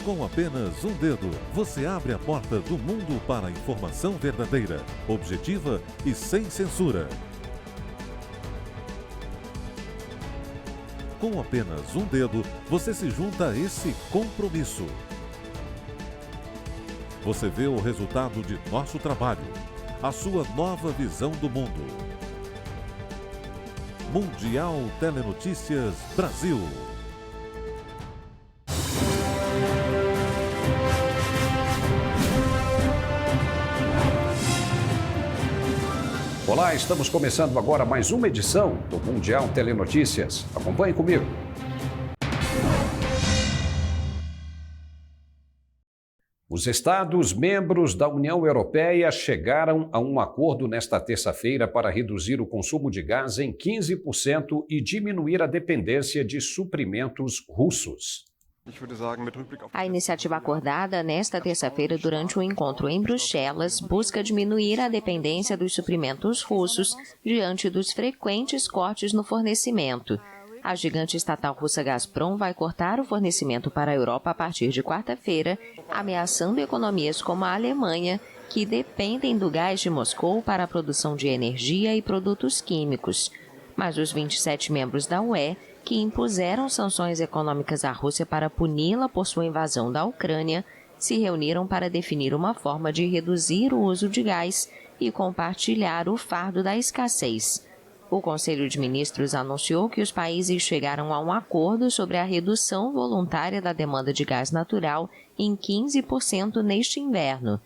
Com apenas um dedo, você abre a porta do mundo para a informação verdadeira, objetiva e sem censura. Com apenas um dedo, você se junta a esse compromisso. Você vê o resultado de nosso trabalho, a sua nova visão do mundo. Mundial Telenotícias Brasil. Olá, estamos começando agora mais uma edição do Mundial Telenotícias. Acompanhe comigo. Os Estados membros da União Europeia chegaram a um acordo nesta terça-feira para reduzir o consumo de gás em 15% e diminuir a dependência de suprimentos russos. A iniciativa acordada nesta terça-feira durante um encontro em Bruxelas busca diminuir a dependência dos suprimentos russos diante dos frequentes cortes no fornecimento. A gigante estatal russa Gazprom vai cortar o fornecimento para a Europa a partir de quarta-feira, ameaçando economias como a Alemanha, que dependem do gás de Moscou para a produção de energia e produtos químicos. Mas os 27 membros da UE, que impuseram sanções econômicas à Rússia para puni-la por sua invasão da Ucrânia, se reuniram para definir uma forma de reduzir o uso de gás e compartilhar o fardo da escassez. O Conselho de Ministros anunciou que os países chegaram a um acordo sobre a redução voluntária da demanda de gás natural em 15% neste inverno.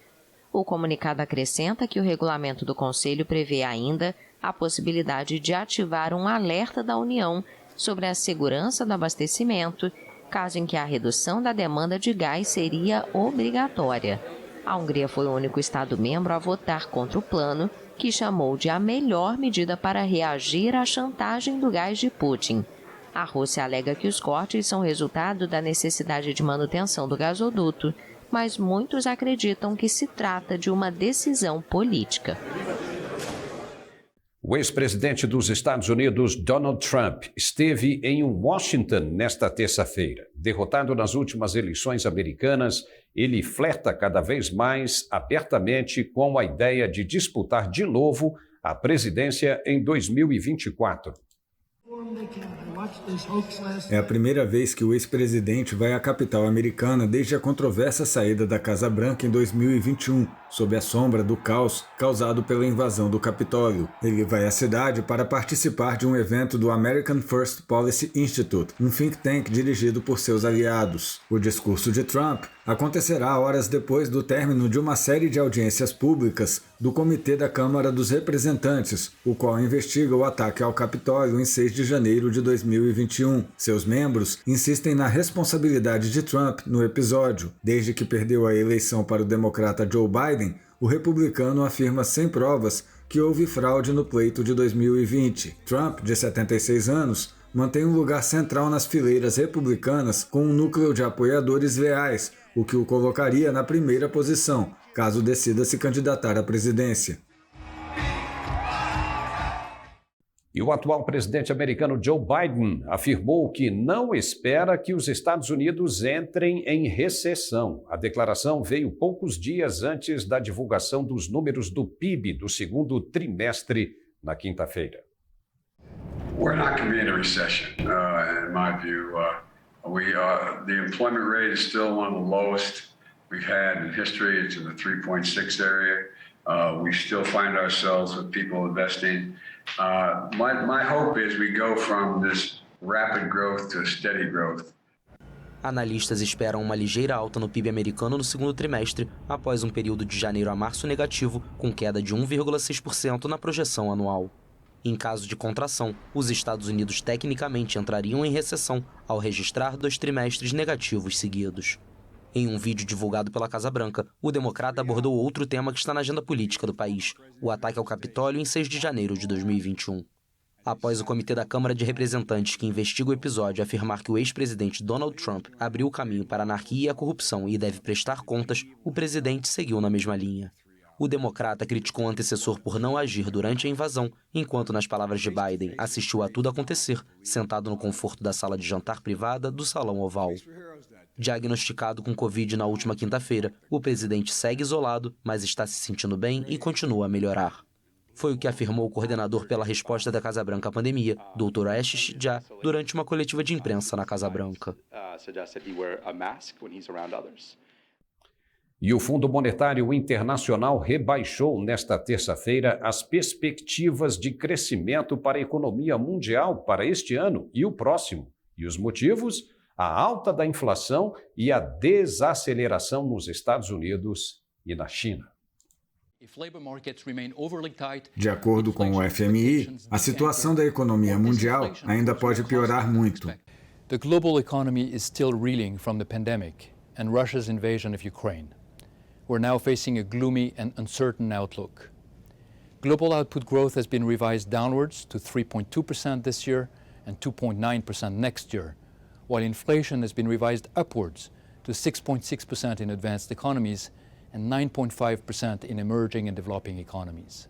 O comunicado acrescenta que o regulamento do Conselho prevê ainda a possibilidade de ativar um alerta da União sobre a segurança do abastecimento, caso em que a redução da demanda de gás seria obrigatória. A Hungria foi o único Estado-membro a votar contra o plano, que chamou de a melhor medida para reagir à chantagem do gás de Putin. A Rússia alega que os cortes são resultado da necessidade de manutenção do gasoduto, mas muitos acreditam que se trata de uma decisão política. O ex-presidente dos Estados Unidos, Donald Trump, esteve em Washington nesta terça-feira. Derrotado nas últimas eleições americanas, ele flerta cada vez mais abertamente com a ideia de disputar de novo a presidência em 2024. É a primeira vez que o ex-presidente vai à capital americana desde a controversa saída da Casa Branca em 2021, sob a sombra do caos causado pela invasão do Capitólio. Ele vai à cidade para participar de um evento do American First Policy Institute, um think tank dirigido por seus aliados. O discurso de Trump acontecerá horas depois do término de uma série de audiências públicas do Comitê da Câmara dos Representantes, o qual investiga o ataque ao Capitólio em 6 de janeiro de 2021. Seus membros insistem na responsabilidade de Trump no episódio. Desde que perdeu a eleição para o democrata Joe Biden, o republicano afirma sem provas que houve fraude no pleito de 2020. Trump, de 76 anos, mantém um lugar central nas fileiras republicanas com um núcleo de apoiadores leais, o que o colocaria na primeira posição, caso decida se candidatar à presidência. E o atual presidente americano Joe Biden afirmou que não espera que os Estados Unidos entrem em recessão. A declaração veio poucos dias antes da divulgação dos números do PIB do segundo trimestre, na quinta-feira. We're not going to be in a recession, in my view. The employment rate is still one of the lowest we've had in history. It's in the 3.6 area. We still find ourselves with people investing. My hope is we go from this rapid growth to steady growth. Analistas esperam uma ligeira alta no PIB americano no segundo trimestre, após um período de janeiro a março negativo, com queda de 1,6% na projeção anual. Em caso de contração, os Estados Unidos tecnicamente entrariam em recessão ao registrar 2 trimestres negativos seguidos. Em um vídeo divulgado pela Casa Branca, o democrata abordou outro tema que está na agenda política do país, o ataque ao Capitólio em 6 de janeiro de 2021. Após o Comitê da Câmara de Representantes que investiga o episódio afirmar que o ex-presidente Donald Trump abriu o caminho para a anarquia e a corrupção e deve prestar contas, o presidente seguiu na mesma linha. O democrata criticou o antecessor por não agir durante a invasão, enquanto, nas palavras de Biden, assistiu a tudo acontecer, sentado no conforto da sala de jantar privada do Salão Oval. Diagnosticado com Covid na última quinta-feira, o presidente segue isolado, mas está se sentindo bem e continua a melhorar. Foi o que afirmou o coordenador pela resposta da Casa Branca à pandemia, Dr. Ashish Jha, durante uma coletiva de imprensa na Casa Branca. E o Fundo Monetário Internacional rebaixou nesta terça-feira as perspectivas de crescimento para a economia mundial para este ano e o próximo. E os motivos? A alta da inflação e a desaceleração nos Estados Unidos e na China. De acordo com o FMI, a situação da economia mundial ainda pode piorar muito. The global economy is still reeling from the pandemic and Russia's invasion of Ukraine. We're now facing a gloomy and uncertain outlook. Global output growth has been revised downwards to 3.2% this year and 2.9% next year, while inflation has been revised upwards to 6.6% in advanced economies and 9.5% in emerging and developing economies.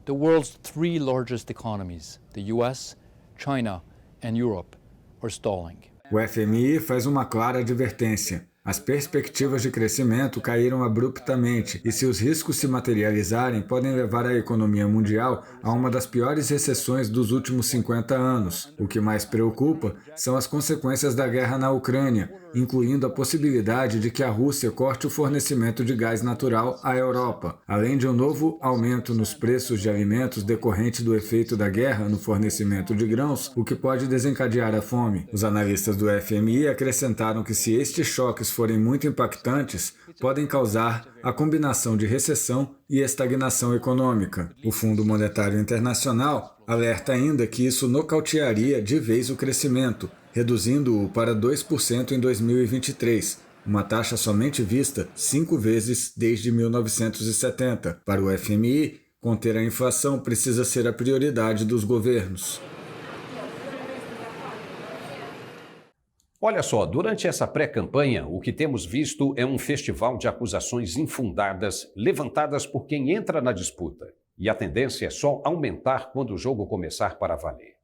The world's three largest economies, the US, China and Europe, are stalling. O FMI faz uma clara advertência. As perspectivas de crescimento caíram abruptamente e, se os riscos se materializarem, podem levar a economia mundial a uma das piores recessões dos últimos 50 anos. O que mais preocupa são as consequências da guerra na Ucrânia, incluindo a possibilidade de que a Rússia corte o fornecimento de gás natural à Europa, além de um novo aumento nos preços de alimentos decorrente do efeito da guerra no fornecimento de grãos, o que pode desencadear a fome. Os analistas do FMI acrescentaram que, se estes choques forem muito impactantes, podem causar a combinação de recessão e estagnação econômica. O Fundo Monetário Internacional alerta ainda que isso nocautearia de vez o crescimento, reduzindo-o para 2% em 2023, uma taxa somente vista 5 vezes desde 1970. Para o FMI, conter a inflação precisa ser a prioridade dos governos. Olha só, durante essa pré-campanha, o que temos visto é um festival de acusações infundadas levantadas por quem entra na disputa. E a tendência é só aumentar quando o jogo começar para valer.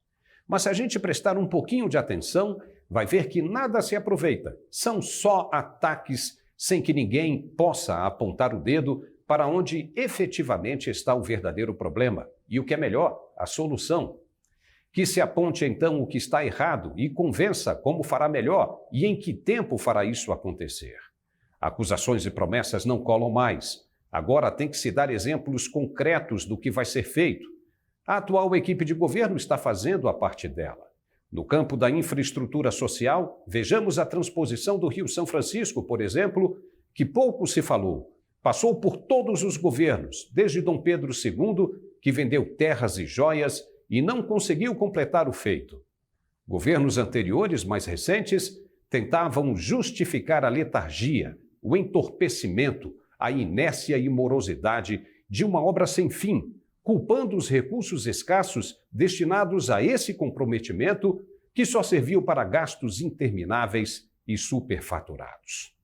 Mas se a gente prestar um pouquinho de atenção, vai ver que nada se aproveita. São só ataques sem que ninguém possa apontar o dedo para onde efetivamente está o verdadeiro problema. E o que é melhor, a solução. Que se aponte então o que está errado e convença como fará melhor e em que tempo fará isso acontecer. Acusações e promessas não colam mais. Agora tem que se dar exemplos concretos do que vai ser feito. A atual equipe de governo está fazendo a parte dela. No campo da infraestrutura social, vejamos a transposição do Rio São Francisco, por exemplo, que pouco se falou. Passou por todos os governos, desde Dom Pedro II, que vendeu terras e joias e não conseguiu completar o feito. Governos anteriores, mais recentes, tentavam justificar a letargia, o entorpecimento, a inércia e morosidade de uma obra sem fim, culpando os recursos escassos destinados a esse comprometimento que só serviu para gastos intermináveis e superfaturados.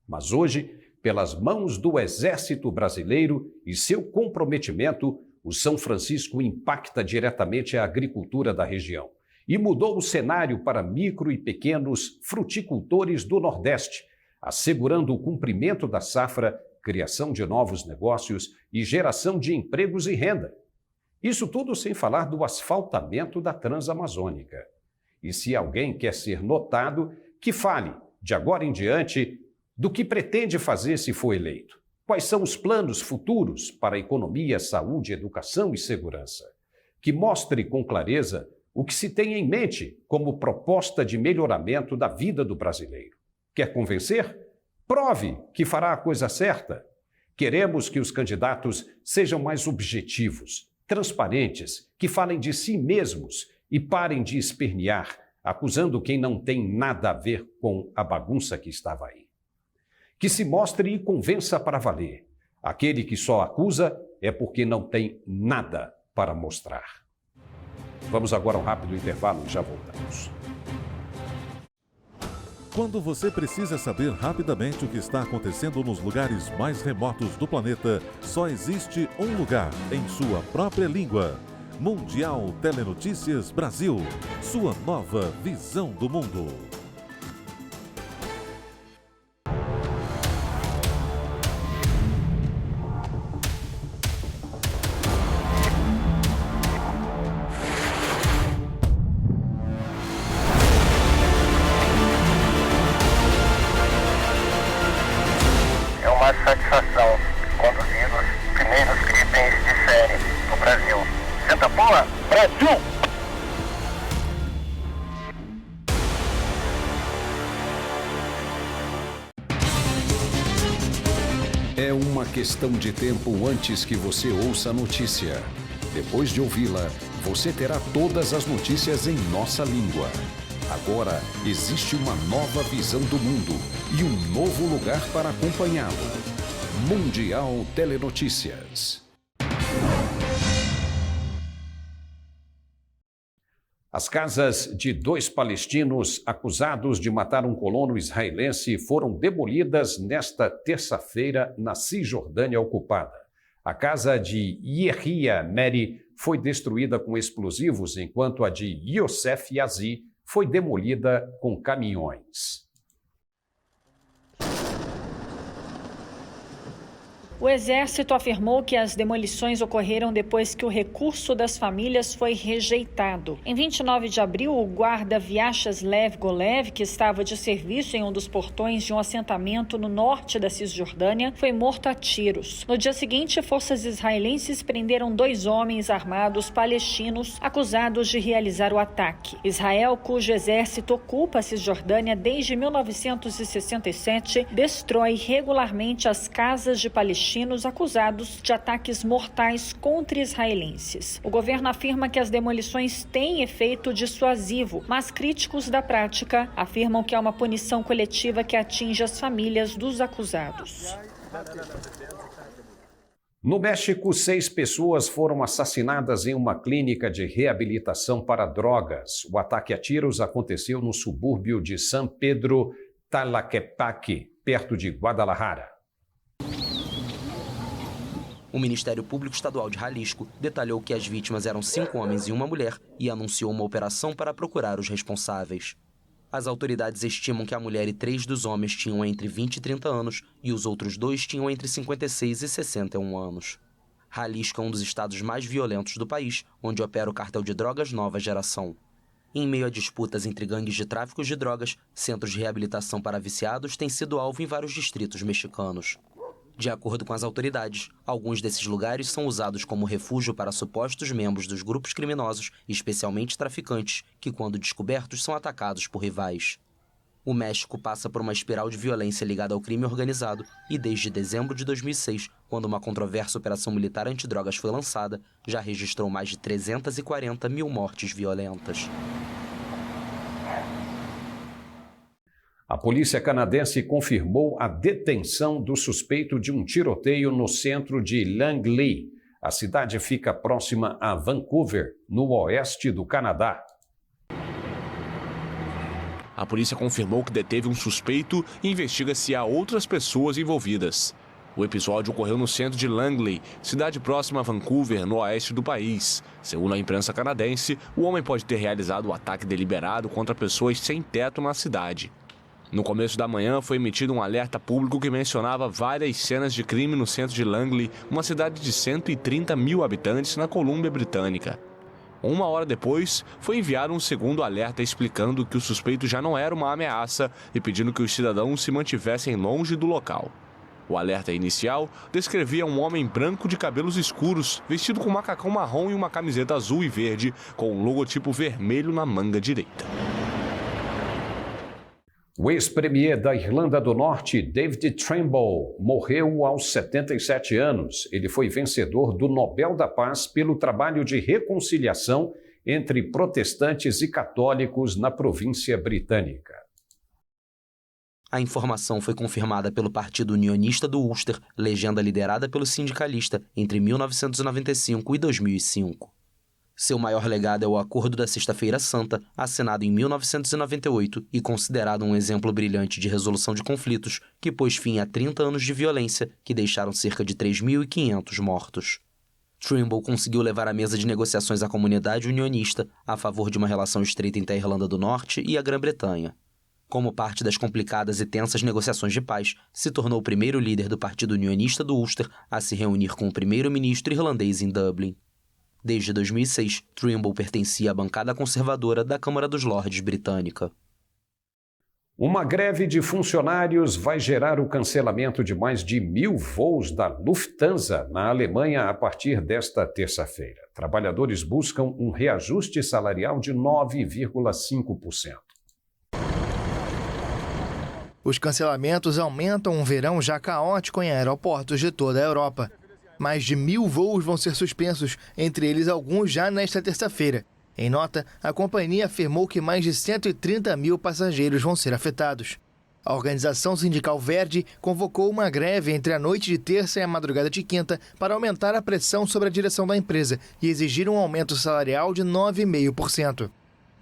Mas hoje, pelas mãos do Exército Brasileiro e seu comprometimento, o São Francisco impacta diretamente a agricultura da região e mudou o cenário para micro e pequenos fruticultores do Nordeste, assegurando o cumprimento da safra, criação de novos negócios e geração de empregos e renda. Isso tudo sem falar do asfaltamento da Transamazônica. E se alguém quer ser notado, que fale, de agora em diante, do que pretende fazer se for eleito. Quais são os planos futuros para a economia, saúde, educação e segurança? Que mostre com clareza o que se tem em mente como proposta de melhoramento da vida do brasileiro. Quer convencer? Prove que fará a coisa certa. Queremos que os candidatos sejam mais objetivos, transparentes, que falem de si mesmos e parem de espernear, acusando quem não tem nada a ver com a bagunça que estava aí. Que se mostre e convença para valer. Aquele que só acusa é porque não tem nada para mostrar. Vamos agora a um rápido intervalo e já voltamos. Quando você precisa saber rapidamente o que está acontecendo nos lugares mais remotos do planeta, só existe um lugar em sua própria língua. Mundial Telenotícias Brasil. Sua nova visão do mundo. satisfação conduzindo os primeiros gripens de série no Brasil. Senta boa, Brasil! É uma questão de tempo antes que você ouça a notícia. Depois de ouvi-la, você terá todas as notícias em nossa língua. Agora, existe uma nova visão do mundo e um novo lugar para acompanhá-lo. Mundial Telenotícias. As casas de 2 palestinos acusados de matar um colono israelense foram demolidas nesta terça-feira na Cisjordânia ocupada. A casa de Yehia Meri foi destruída com explosivos, enquanto a de Yosef Yazi foi demolida com caminhões. O Exército afirmou que as demolições ocorreram depois que o recurso das famílias foi rejeitado. Em 29 de abril, o guarda Vyacheslav Golev, que estava de serviço em um dos portões de um assentamento no norte da Cisjordânia, foi morto a tiros. No dia seguinte, forças israelenses prenderam 2 homens armados palestinos acusados de realizar o ataque. Israel, cujo exército ocupa a Cisjordânia desde 1967, destrói regularmente as casas de palestinos acusados de ataques mortais contra israelenses. O governo afirma que as demolições têm efeito dissuasivo, mas críticos da prática afirmam que é uma punição coletiva que atinge as famílias dos acusados. No México, 6 pessoas foram assassinadas em uma clínica de reabilitação para drogas. O ataque a tiros aconteceu no subúrbio de San Pedro Tlaquepaque, perto de Guadalajara. O Ministério Público Estadual de Jalisco detalhou que as vítimas eram 5 homens e uma mulher e anunciou uma operação para procurar os responsáveis. As autoridades estimam que a mulher e 3 dos homens tinham entre 20 e 30 anos e os outros 2 tinham entre 56 e 61 anos. Jalisco é um dos estados mais violentos do país, onde opera o cartel de drogas Nova Geração. Em meio a disputas entre gangues de tráfico de drogas, centros de reabilitação para viciados têm sido alvo em vários distritos mexicanos. De acordo com as autoridades, alguns desses lugares são usados como refúgio para supostos membros dos grupos criminosos, especialmente traficantes, que, quando descobertos, são atacados por rivais. O México passa por uma espiral de violência ligada ao crime organizado e, desde dezembro de 2006, quando uma controversa operação militar antidrogas foi lançada, já registrou mais de 340 mil mortes violentas. A polícia canadense confirmou a detenção do suspeito de um tiroteio no centro de Langley. A cidade fica próxima a Vancouver, no oeste do Canadá. A polícia confirmou que deteve um suspeito e investiga se há outras pessoas envolvidas. O episódio ocorreu no centro de Langley, cidade próxima a Vancouver, no oeste do país. Segundo a imprensa canadense, o homem pode ter realizado o ataque deliberado contra pessoas sem teto na cidade. No começo da manhã, foi emitido um alerta público que mencionava várias cenas de crime no centro de Langley, uma cidade de 130 mil habitantes na Colômbia Britânica. 1 hora depois, foi enviado um segundo alerta explicando que o suspeito já não era uma ameaça e pedindo que os cidadãos se mantivessem longe do local. O alerta inicial descrevia um homem branco de cabelos escuros, vestido com um macacão marrom e uma camiseta azul e verde, com um logotipo vermelho na manga direita. O ex-premier da Irlanda do Norte, David Trimble, morreu aos 77 anos. Ele foi vencedor do Nobel da Paz pelo trabalho de reconciliação entre protestantes e católicos na província britânica. A informação foi confirmada pelo Partido Unionista do Ulster, legenda liderada pelo sindicalista entre 1995 e 2005. Seu maior legado é o Acordo da Sexta-feira Santa, assinado em 1998 e considerado um exemplo brilhante de resolução de conflitos, que pôs fim a 30 anos de violência, que deixaram cerca de 3.500 mortos. Trimble conseguiu levar à mesa de negociações a comunidade unionista a favor de uma relação estreita entre a Irlanda do Norte e a Grã-Bretanha. Como parte das complicadas e tensas negociações de paz, se tornou o primeiro líder do Partido Unionista do Ulster a se reunir com o primeiro-ministro irlandês em Dublin. Desde 2006, Trimble pertencia à bancada conservadora da Câmara dos Lordes britânica. Uma greve de funcionários vai gerar o cancelamento de mais de 1.000 voos da Lufthansa na Alemanha a partir desta terça-feira. Trabalhadores buscam um reajuste salarial de 9,5%. Os cancelamentos aumentam um verão já caótico em aeroportos de toda a Europa. Mais de 1.000 voos vão ser suspensos, entre eles alguns já nesta terça-feira. Em nota, a companhia afirmou que mais de 130.000 passageiros vão ser afetados. A organização sindical Verdi convocou uma greve entre a noite de terça e a madrugada de quinta para aumentar a pressão sobre a direção da empresa e exigir um aumento salarial de 9,5%.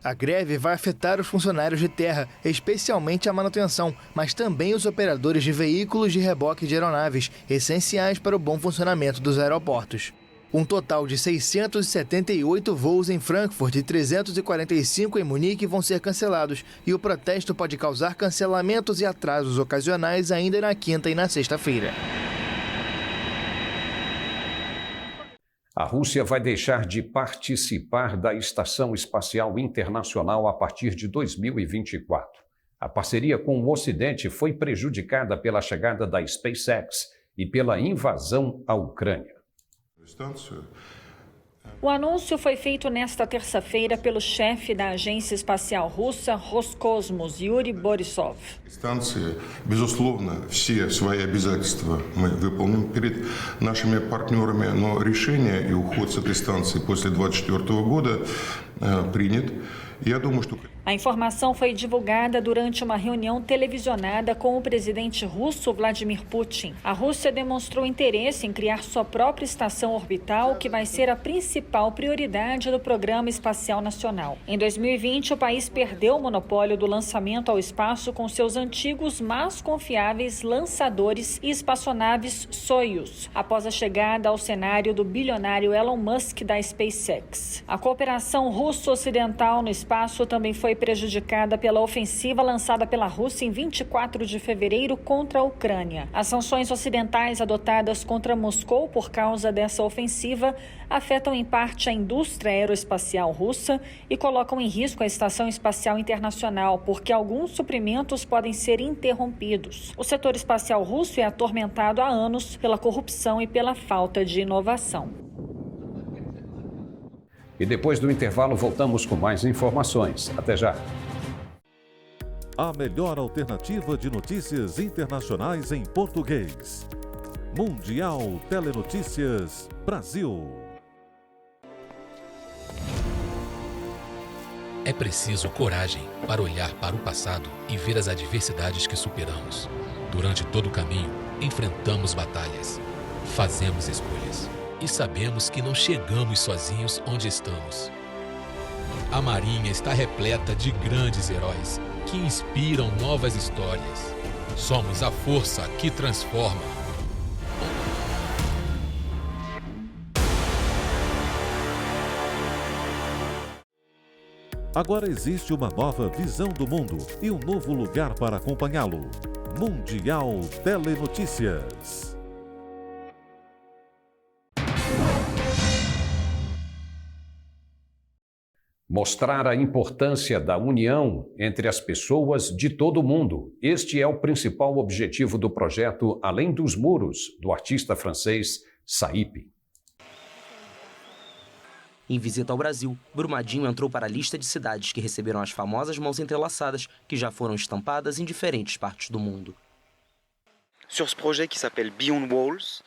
A greve vai afetar os funcionários de terra, especialmente a manutenção, mas também os operadores de veículos de reboque de aeronaves, essenciais para o bom funcionamento dos aeroportos. Um total de 678 voos em Frankfurt e 345 em Munique vão ser cancelados, e o protesto pode causar cancelamentos e atrasos ocasionais ainda na quinta e na sexta-feira. A Rússia vai deixar de participar da Estação Espacial Internacional a partir de 2024. A parceria com o Ocidente foi prejudicada pela chegada da SpaceX e pela invasão à Ucrânia. O anúncio foi feito nesta terça-feira pelo chefe da agência espacial russa Roscosmos, Yuri Borisov. Станции, безусловно, все свои обязательства мы выполним перед нашими партнерами, но решение и уход с этой станции после 2024 года принят. Я думаю, что A informação foi divulgada durante uma reunião televisionada com o presidente russo Vladimir Putin. A Rússia demonstrou interesse em criar sua própria estação orbital, que vai ser a principal prioridade do Programa Espacial Nacional. Em 2020, o país perdeu o monopólio do lançamento ao espaço com seus antigos, mas confiáveis lançadores e espaçonaves Soyuz, após a chegada ao cenário do bilionário Elon Musk da SpaceX. A cooperação russo-ocidental no espaço também foi prejudicada pela ofensiva lançada pela Rússia em 24 de fevereiro contra a Ucrânia. As sanções ocidentais adotadas contra Moscou por causa dessa ofensiva afetam em parte a indústria aeroespacial russa e colocam em risco a Estação Espacial Internacional, porque alguns suprimentos podem ser interrompidos. O setor espacial russo é atormentado há anos pela corrupção e pela falta de inovação. E depois do intervalo voltamos com mais informações. Até já. A melhor alternativa de notícias internacionais em português. Mundial Telenotícias Brasil. É preciso coragem para olhar para o passado e ver as adversidades que superamos. Durante todo o caminho, enfrentamos batalhas, fazemos escolhas. E sabemos que não chegamos sozinhos onde estamos. A Marinha está repleta de grandes heróis que inspiram novas histórias. Somos a força que transforma. Agora existe uma nova visão do mundo e um novo lugar para acompanhá-lo. Mundial Telenotícias. Mostrar a importância da união entre as pessoas de todo o mundo. Este é o principal objetivo do projeto Além dos Muros, do artista francês Saip. Em visita ao Brasil, Brumadinho entrou para a lista de cidades que receberam as famosas mãos entrelaçadas, que já foram estampadas em diferentes partes do mundo. Sur ce projet qui s'appelle Beyond Walls,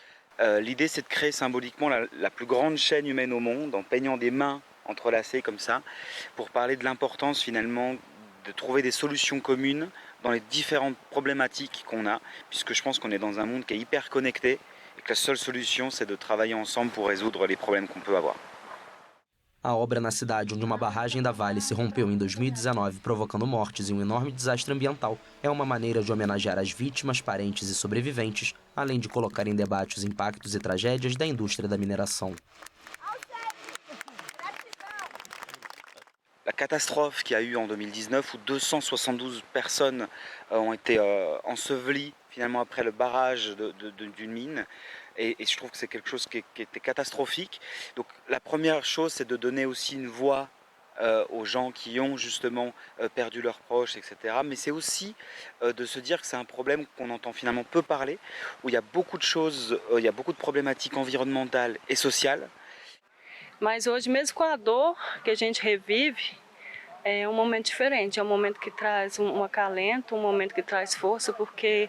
l'idée c'est de créer symboliquement la plus grande chaîne humaine au monde en peignant des mains entrelacés comme ça, pour parler de l'importance finalement de trouver des solutions communes dans les différentes problématiques qu'on a, puisque je pense qu'on est dans un monde qui est hyper connecté et que la seule solution c'est de travailler ensemble pour résoudre les problèmes qu'on peut avoir. A obra na cidade onde uma barragem da Vale se rompeu em 2019, provocando mortes e um enorme desastre ambiental, é uma maneira de homenagear as vítimas, parentes e sobreviventes, além de colocar em debate os impactos e tragédias da indústria da mineração. La catastrophe qu'il y a eu en 2019 où 272 personnes ont été ensevelies finalement après le barrage d'une mine. Et je trouve que c'est quelque chose qui était catastrophique. Donc la première chose, c'est de donner aussi une voix aux gens qui ont justement perdu leurs proches, etc. Mais c'est aussi de se dire que c'est un problème qu'on entend finalement peu parler, où il y a beaucoup de choses, il y a beaucoup de problématiques environnementales et sociales. Mas hoje, mesmo com a dor que a gente revive, é momento diferente, é momento que traz acalento, momento que traz força, porque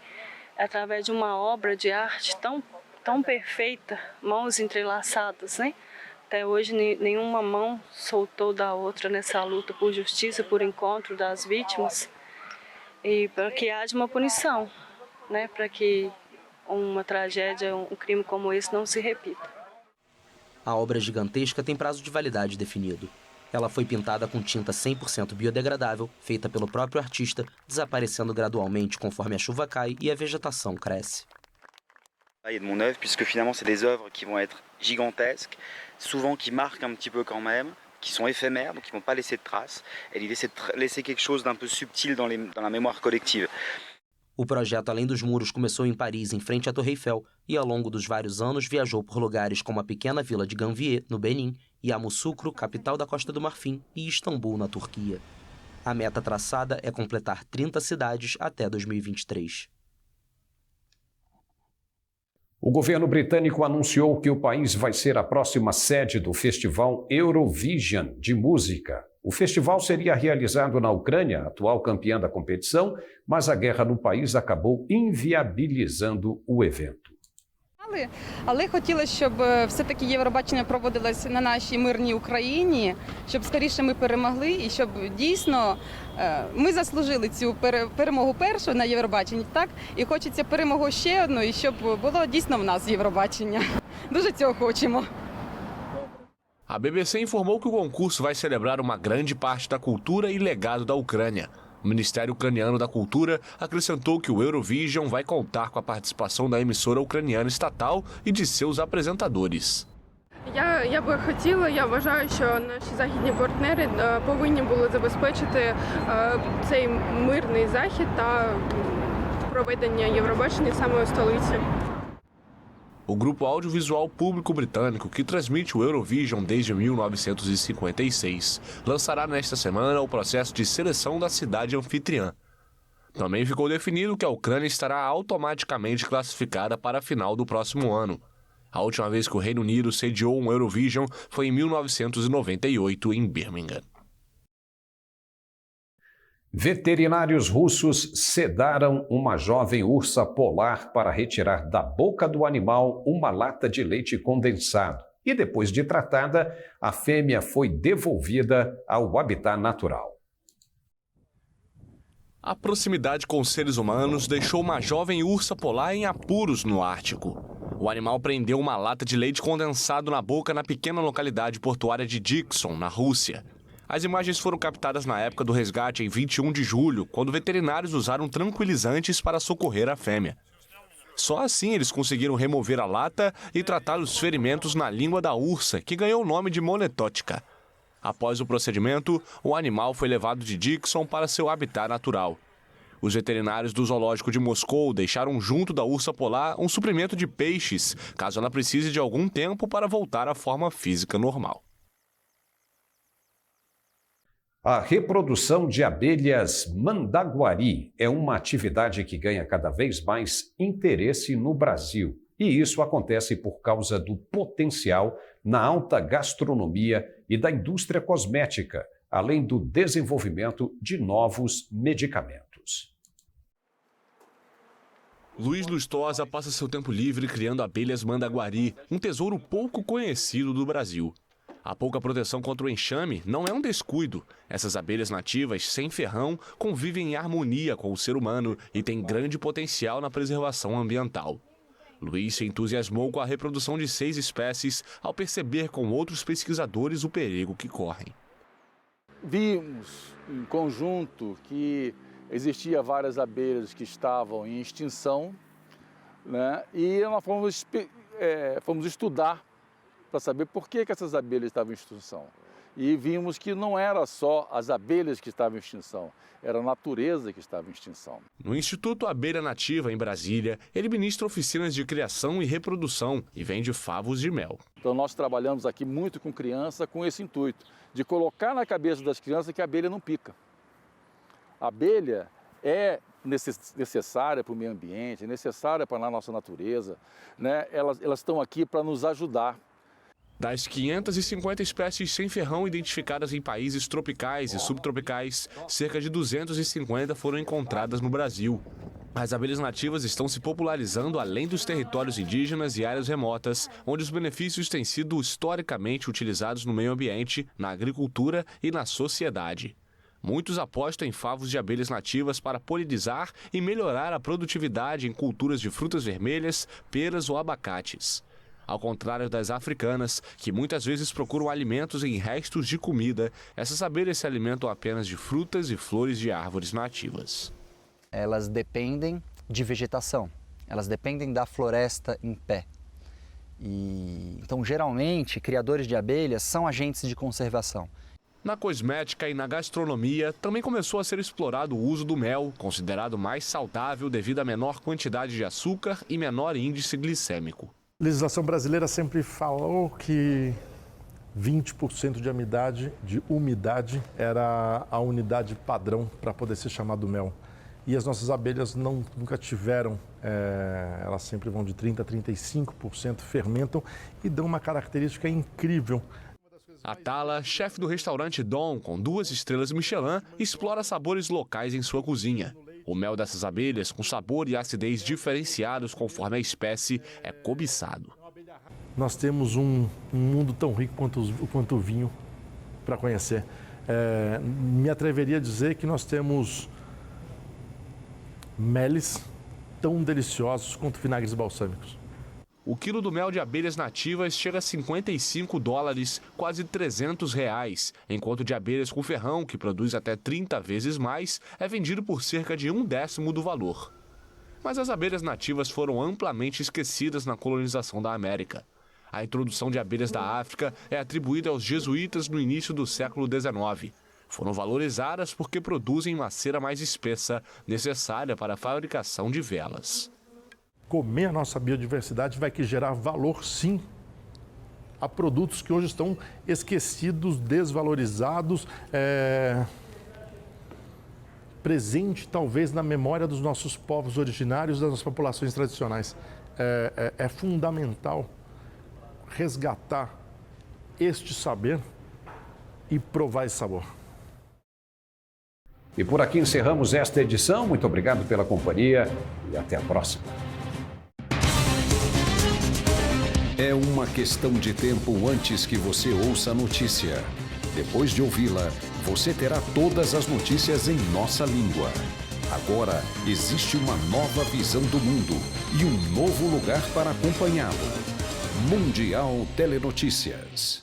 através de uma obra de arte tão perfeita, mãos entrelaçadas, né? Até hoje nenhuma mão soltou da outra nessa luta por justiça, por encontro das vítimas e para que haja uma punição, né? Para que uma tragédia, crime como esse não se repita. A obra gigantesca tem prazo de validade definido. Ela foi pintada com tinta 100% biodegradável, feita pelo próprio artista, desaparecendo gradualmente conforme a chuva cai e a vegetação cresce. Et de mon œuvre, puisque finalement c'est des œuvres qui vont être gigantesques, souvent qui marquent un petit peu quand même, qui sont éphémères, donc qui ne vont pas laisser de traces. Et l'idée c'est de laisser quelque chose d'un peu subtil dans la mémoire collective. O projeto Além dos Muros começou em Paris, em frente à Torre Eiffel, e ao longo dos vários anos viajou por lugares como a pequena vila de Gambier, no Benin, Yamoussoukro, capital da Costa do Marfim, e Istambul, na Turquia. A meta traçada é completar 30 cidades até 2023. O governo britânico anunciou que o país vai ser a próxima sede do Festival Eurovision de música. O festival seria realizado na Ucrânia, atual campeã da competição, mas a guerra no país acabou inviabilizando o evento. Але хотілося, щоб все-таки Євробачення проводилось на нашій мирній Україні, щоб скоріше ми перемогли і щоб дійсно ми заслужили цю перемогу першу на Євробаченні, так? І хочеться перемогу ще одну, і щоб було дійсно в нас Євробачення. Дуже цього хочемо. A BBC informou que o concurso vai celebrar uma grande parte da cultura e legado da Ucrânia. O Ministério Ucraniano da Cultura acrescentou que o Eurovision vai contar com a participação da emissora ucraniana estatal e de seus apresentadores. Я би хотіла, я вважаю, що наші західні партнери повинні були забезпечити цей мирний захід та проведення Євробачення саме у столиці. O grupo audiovisual público britânico, que transmite o Eurovision desde 1956, lançará nesta semana o processo de seleção da cidade anfitriã. Também ficou definido que a Ucrânia estará automaticamente classificada para a final do próximo ano. A última vez que o Reino Unido sediou um Eurovision foi em 1998, em Birmingham. Veterinários russos sedaram uma jovem ursa polar para retirar da boca do animal uma lata de leite condensado. E depois de tratada, a fêmea foi devolvida ao habitat natural. A proximidade com os seres humanos deixou uma jovem ursa polar em apuros no Ártico. O animal prendeu uma lata de leite condensado na boca na pequena localidade portuária de Dixon, na Rússia. As imagens foram captadas na época do resgate em 21 de julho, quando veterinários usaram tranquilizantes para socorrer a fêmea. Só assim eles conseguiram remover a lata e tratar os ferimentos na língua da ursa, que ganhou o nome de monetótica. Após o procedimento, o animal foi levado de Dixon para seu habitat natural. Os veterinários do zoológico de Moscou deixaram junto da ursa polar um suprimento de peixes, caso ela precise de algum tempo para voltar à forma física normal. A reprodução de abelhas mandaguari é uma atividade que ganha cada vez mais interesse no Brasil. E isso acontece por causa do potencial na alta gastronomia e da indústria cosmética, além do desenvolvimento de novos medicamentos. Luiz Lustosa passa seu tempo livre criando abelhas mandaguari, um tesouro pouco conhecido do Brasil. A pouca proteção contra o enxame não é um descuido. Essas abelhas nativas, sem ferrão, convivem em harmonia com o ser humano e têm grande potencial na preservação ambiental. Luiz se entusiasmou com a reprodução de 6 espécies ao perceber com outros pesquisadores o perigo que correm. Vimos em conjunto que existia várias abelhas que estavam em extinção, né? E nós fomos estudar para saber por que essas abelhas estavam em extinção. e vimos que não era só as abelhas que estavam em extinção, era a natureza que estava em extinção. No Instituto Abelha Nativa, em Brasília, ele ministra oficinas de criação e reprodução e vende favos de mel. Então nós trabalhamos aqui muito com criança com esse intuito, de colocar na cabeça das crianças que a abelha não pica. A abelha é necessária para o meio ambiente, é necessária para a nossa natureza, né? Elas estão aqui para nos ajudar. Das 550 espécies sem ferrão identificadas em países tropicais e subtropicais, cerca de 250 foram encontradas no Brasil. As abelhas nativas estão se popularizando além dos territórios indígenas e áreas remotas, onde os benefícios têm sido historicamente utilizados no meio ambiente, na agricultura e na sociedade. Muitos apostam em favos de abelhas nativas para polinizar e melhorar a produtividade em culturas de frutas vermelhas, peras ou abacates. Ao contrário das africanas, que muitas vezes procuram alimentos em restos de comida, essas abelhas se alimentam apenas de frutas e flores de árvores nativas. Elas dependem de vegetação, elas dependem da floresta em pé. Então, geralmente, criadores de abelhas são agentes de conservação. Na cosmética e na gastronomia, também começou a ser explorado o uso do mel, considerado mais saudável devido à menor quantidade de açúcar e menor índice glicêmico. A legislação brasileira sempre falou que 20% de umidade era a unidade padrão para poder ser chamado mel. E as nossas abelhas nunca tiveram, elas sempre vão de 30% a 35%, fermentam e dão uma característica incrível. A Tala, chefe do restaurante Dom, com 2 estrelas Michelin, explora sabores locais em sua cozinha. O mel dessas abelhas, com sabor e acidez diferenciados conforme a espécie, é cobiçado. Nós temos um mundo tão rico quanto o vinho para conhecer. Me atreveria a dizer que nós temos meles tão deliciosos quanto vinagres balsâmicos. O quilo do mel de abelhas nativas chega a $55, quase R$300, enquanto de abelhas com ferrão, que produz até 30 vezes mais, é vendido por cerca de 1/10 do valor. Mas as abelhas nativas foram amplamente esquecidas na colonização da América. A introdução de abelhas da África é atribuída aos jesuítas no início do século XIX. Foram valorizadas porque produzem uma cera mais espessa, necessária para a fabricação de velas. Comer a nossa biodiversidade vai que gerar valor, sim, a produtos que hoje estão esquecidos, desvalorizados, presente talvez na memória dos nossos povos originários, das nossas populações tradicionais. É fundamental resgatar este saber e provar esse sabor. E por aqui encerramos esta edição. Muito obrigado pela companhia e até a próxima. É uma questão de tempo antes que você ouça a notícia. Depois de ouvi-la, você terá todas as notícias em nossa língua. Agora, existe uma nova visão do mundo e um novo lugar para acompanhá-lo. Mundial Telenotícias.